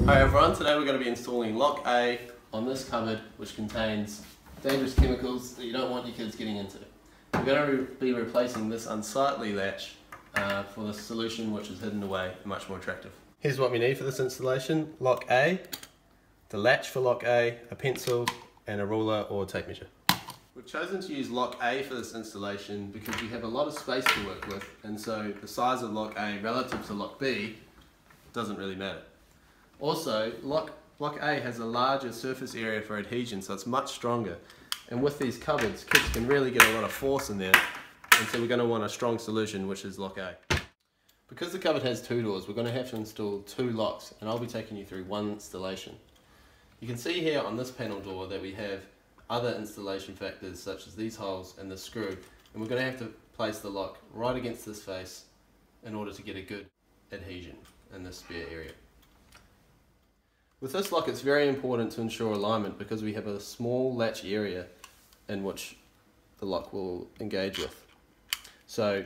Hi everyone, today we're going to be installing lock A on this cupboard, which contains dangerous chemicals that you don't want your kids getting into. We're going to be replacing this unsightly latch for the solution which is hidden away and much more attractive. Here's what we need for this installation: lock A, the latch for lock A, a pencil and a ruler or tape measure. We've chosen to use lock A for this installation because we have a lot of space to work with, and so the size of lock A relative to lock B doesn't really matter. Also, lock A has a larger surface area for adhesion, so it's much stronger. And with these cupboards, kids can really get a lot of force in there, and so we're going to want a strong solution, which is lock A. Because the cupboard has two doors, we're going to have to install two locks, and I'll be taking you through one installation. You can see here on this panel door that we have other installation factors such as these holes and the screw, and we're going to have to place the lock right against this face in order to get a good adhesion in this spare area. With this lock, it's very important to ensure alignment because we have a small latch area in which the lock will engage with. So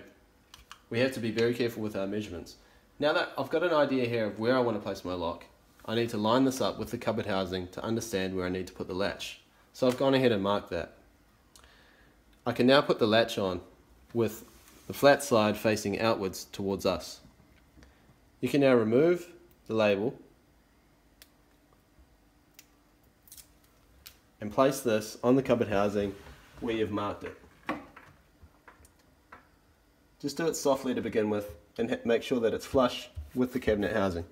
we have to be very careful with our measurements. Now that I've got an idea here of where I want to place my lock, I need to line this up with the cupboard housing to understand where I need to put the latch. So I've gone ahead and marked that. I can now put the latch on with the flat side facing outwards towards us. You can now remove the label and place this on the cupboard housing where you've marked it. Just do it softly to begin with and make sure that it's flush with the cabinet housing.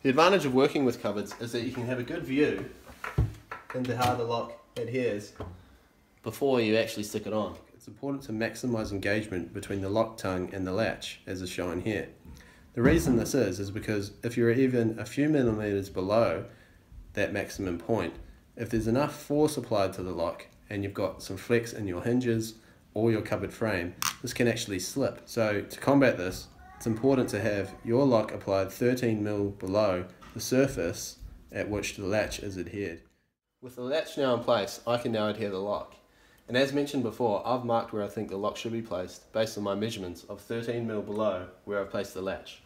The advantage of working with cupboards is that you can have a good view into how the lock adheres before you actually stick it on. It's important to maximize engagement between the lock tongue and the latch, as is shown here. The reason this is because if you're even a few millimeters below that maximum point, if there's enough force applied to the lock and you've got some flex in your hinges or your cupboard frame, this can actually slip. So to combat this, it's important to have your lock applied 13 mil below the surface at which the latch is adhered. With the latch now in place, I can now adhere the lock. And as mentioned before, I've marked where I think the lock should be placed based on my measurements of 13 mil below where I've placed the latch.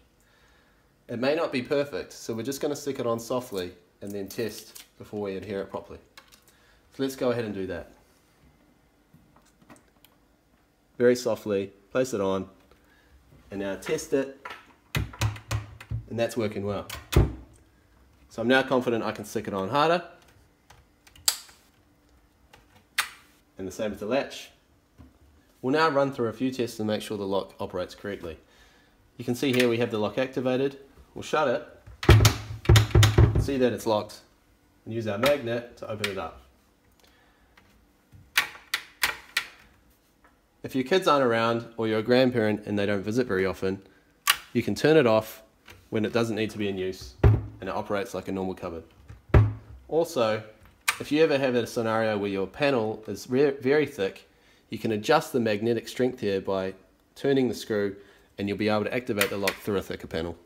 It may not be perfect, so we're just going to stick it on softly and then test before we adhere it properly. So let's go ahead and do that. Very softly, place it on, and now test it, and that's working well. So I'm now confident I can stick it on harder, and the same with the latch. We'll now run through a few tests to make sure the lock operates correctly. You can see here we have the lock activated. We'll shut it, see that it's locked, and use our magnet to open it up. If your kids aren't around or you're a grandparent and they don't visit very often, you can turn it off when it doesn't need to be in use and it operates like a normal cupboard. Also, if you ever have a scenario where your panel is very thick, you can adjust the magnetic strength here by turning the screw and you'll be able to activate the lock through a thicker panel.